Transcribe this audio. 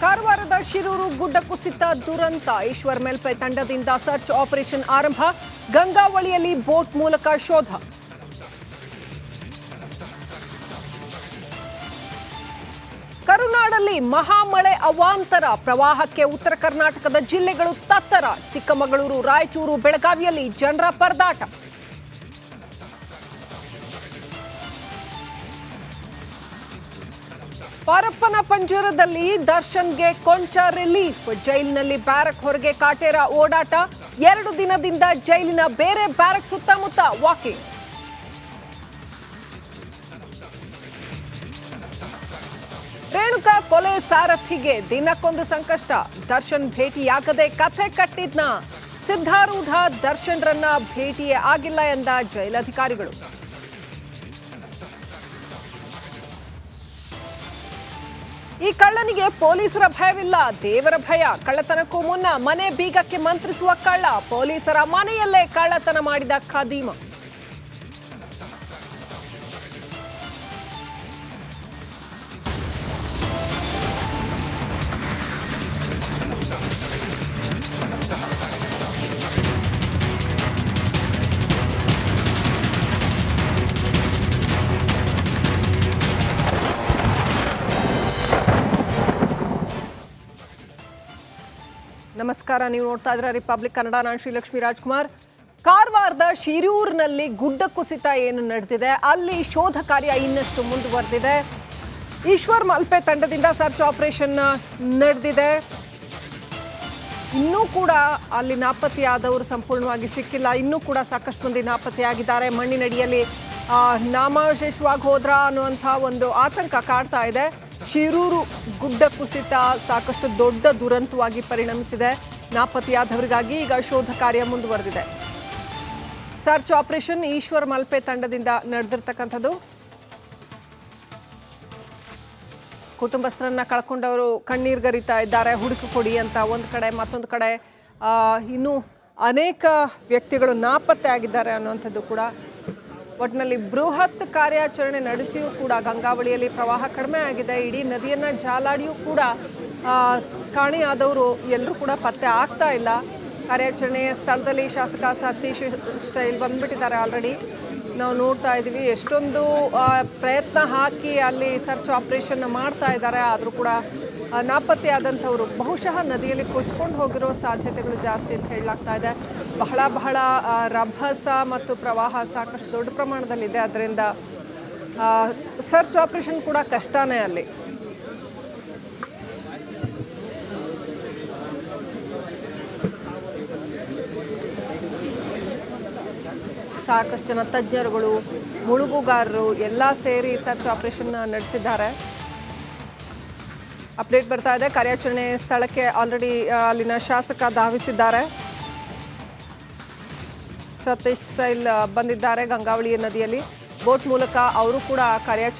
ಕಾರವಾರದ ಶಿರೂರು ಗುಡ್ಡ ಕುಸಿತ ದುರಂತ. ಈಶ್ವರ್ ಮೆಲ್ಪೆ ತಂಡದಿಂದ ಸರ್ಚ್ ಆಪರೇಷನ್ ಆರಂಭ. ಗಂಗಾವಳಿಯಲ್ಲಿ ಬೋಟ್ ಮೂಲಕ ಶೋಧ. ಕರುನಾಡಲ್ಲಿ ಮಹಾಮಳೆ ಅವಾಂತರ. ಪ್ರವಾಹಕ್ಕೆ ಉತ್ತರ ಕರ್ನಾಟಕದ ಜಿಲ್ಲೆಗಳು ತತ್ತರ. ಚಿಕ್ಕಮಗಳೂರು, ರಾಯಚೂರು, ಬೆಳಗಾವಿಯಲ್ಲಿ ಜನರ ಪರದಾಟ. ಪರಪ್ಪನ ಪಂಜರದಲ್ಲಿ ದರ್ಶನ್ಗೆ ಕೊಂಚ ರಿಲೀಫ್. ಜೈಲಿನಲ್ಲಿ ಬ್ಯಾರಕ್ ಹೊರಗೆ ಕಾಟೇರ ಓಡಾಟ. 2 ದಿನದಿಂದ ಜೈಲಿನ ಬೇರೆ ಬ್ಯಾರಕ್ ಸುತ್ತಮುತ್ತ ವಾಕಿಂಗ್. ರೇಣುಕಾ ಕೊಲೆ ಸಾರಥಿಗೆ ದಿನಕ್ಕೊಂದು ಸಂಕಷ್ಟ. ದರ್ಶನ್ ಭೇಟಿಯಾಗದೆ ಕಥೆ ಕಟ್ಟಿದ್ನ. ಸಿದ್ಧಾರೂಢ ದರ್ಶನ್ರನ್ನ ಭೇಟಿಯೇ ಆಗಿಲ್ಲ ಎಂದ ಜೈಲಧಿಕಾರಿಗಳು. ಈ ಕಳ್ಳನಿಗೆ ಪೊಲೀಸರ ಭಯವಿಲ್ಲ, ದೇವರ ಭಯ. ಕಳ್ಳತನಕ್ಕೂ ಮುನ್ನ ಮನೆ ಬೀಗಕ್ಕೆ ಮಂತ್ರಿಸುವ ಕಳ್ಳ. ಪೊಲೀಸರ ಮನೆಯಲ್ಲೇ ಕಳ್ಳತನ ಮಾಡಿದ ಖದೀಮ. ನಮಸ್ಕಾರ, ನೀವು ನೋಡ್ತಾ ಇದ್ದೀರಾ ರಿಪಬ್ಲಿಕ್ ಕನ್ನಡ. ನಾನು ಶ್ರೀಲಕ್ಷ್ಮಿ ರಾಜ್ಕುಮಾರ್. ಕಾರವಾರದ ಶಿರೂರಿನಲ್ಲಿ ಗುಡ್ಡ ಕುಸಿತ ಏನು ನಡೆದಿದೆ, ಅಲ್ಲಿ ಶೋಧ ಕಾರ್ಯ ಇನ್ನಷ್ಟು ಮುಂದುವರೆದಿದೆ. ಈಶ್ವರ್ ಮಲ್ಪೆ ತಂಡದಿಂದ ಸರ್ಚ್ ಆಪರೇಷನ್ ನಡೆದಿದೆ. ಇನ್ನೂ ಕೂಡ ಅಲ್ಲಿ ನಾಪತ್ತೆಯಾದವರು ಸಂಪೂರ್ಣವಾಗಿ ಸಿಕ್ಕಿಲ್ಲ. ಇನ್ನೂ ಕೂಡ ಸಾಕಷ್ಟು ಮಂದಿ ನಾಪತ್ತೆಯಾಗಿದ್ದಾರೆ. ಮಣ್ಣಿನಡಿಯಲ್ಲಿ ನಾಮಾವಶೇಷವಾಗಿ ಹೋದ್ರ ಅನ್ನುವಂಥ ಒಂದು ಆತಂಕ ಕಾಡ್ತಾ ಇದೆ. ಶಿರೂರು ಗುಡ್ಡ ಕುಸಿತ ಸಾಕಷ್ಟು ದೊಡ್ಡ ದುರಂತವಾಗಿ ಪರಿಣಮಿಸಿದೆ. ನಾಪತ್ತೆಯಾದವರಿಗಾಗಿ ಈಗ ಶೋಧ ಕಾರ್ಯ ಮುಂದುವರೆದಿದೆ. ಸರ್ಚ್ ಆಪರೇಷನ್ ಈಶ್ವರ್ ಮಲ್ಪೆ ತಂಡದಿಂದ ನಡೆದಿರ್ತಕ್ಕಂಥದ್ದು. ಕುಟುಂಬಸ್ಥರನ್ನ ಕಳ್ಕೊಂಡವರು ಕಣ್ಣೀರ್ಗರಿತಾ ಇದ್ದಾರೆ. ಹುಡುಕು ಕೊಡಿ ಅಂತ ಒಂದು ಕಡೆ, ಮತ್ತೊಂದು ಕಡೆ ಇನ್ನೂ ಅನೇಕ ವ್ಯಕ್ತಿಗಳು ನಾಪತ್ತೆ ಆಗಿದ್ದಾರೆ ಅನ್ನುವಂಥದ್ದು ಕೂಡ. ಒಟ್ಟಿನಲ್ಲಿ ಬೃಹತ್ ಕಾರ್ಯಾಚರಣೆ ನಡೆಸಿಯೂ ಕೂಡ ಗಂಗಾವಳಿಯಲ್ಲಿ ಪ್ರವಾಹ ಕಡಿಮೆ ಆಗಿದೆ. ಇಡೀ ನದಿಯನ್ನು ಜಾಲಾಡಿಯೂ ಕೂಡ ಕಾಣೆಯಾದವರು ಎಲ್ಲರೂ ಕೂಡ ಪತ್ತೆ ಆಗ್ತಾ ಇಲ್ಲ. ಕಾರ್ಯಾಚರಣೆಯ ಸ್ಥಳದಲ್ಲಿ ಶಾಸಕ ಸತೀಶ್ ಶೈಲ್ ಬಂದ್ಬಿಟ್ಟಿದ್ದಾರೆ. ಆಲ್ರೆಡಿ ನಾವು ನೋಡ್ತಾ ಇದ್ದೀವಿ ಎಷ್ಟೊಂದು ಪ್ರಯತ್ನ ಹಾಕಿ ಅಲ್ಲಿ ಸರ್ಚ್ ಆಪರೇಷನ್ ಮಾಡ್ತಾ ಇದ್ದಾರೆ. ಆದರೂ ಕೂಡ ನಾಪತ್ತೆಯಾದಂಥವರು ಬಹುಶಃ ನದಿಯಲ್ಲಿ ಕೊಚ್ಕೊಂಡು ಹೋಗಿರೋ ಸಾಧ್ಯತೆಗಳು ಜಾಸ್ತಿ ಅಂತ ಹೇಳಲಾಗ್ತಾ ಇದೆ. ಬಹಳ ರಭಸ ಮತ್ತು ಪ್ರವಾಹ ಸಾಕಷ್ಟು ದೊಡ್ಡ ಪ್ರಮಾಣದಲ್ಲಿದೆ. ಅದರಿಂದ ಸರ್ಚ್ ಆಪರೇಷನ್ ಕೂಡ ಕಷ್ಟನೇ ಅಲ್ಲಿ. ಸಾಕಷ್ಟು ಜನ ತಜ್ಞರುಗಳು, ಮುಳುಗುಗಾರರು ಎಲ್ಲ ಸೇರಿ ಸರ್ಚ್ ಆಪರೇಷನ್ ನಡೆಸಿದ್ದಾರೆ. ಅಪ್ಡೇಟ್ ಬರ್ತಾ ಇದೆ. ಕಾರ್ಯಾಚರಣೆ ಸ್ಥಳಕ್ಕೆ ಆಲ್ರೆಡಿ ಅಲ್ಲಿನ ಶಾಸಕ ಧಾವಿಸಿದ್ದಾರೆ. ಸತೀಶ್ ಶೈಲ್ ಬಂದಿದ್ದಾರೆ. ಗಂಗಾವಳಿ ನದಿಯಲ್ಲಿ ಬೋಟ್ ಮೂಲಕ ಅವರು ಕೂಡ ಕಾರ್ಯಾಚರಣೆ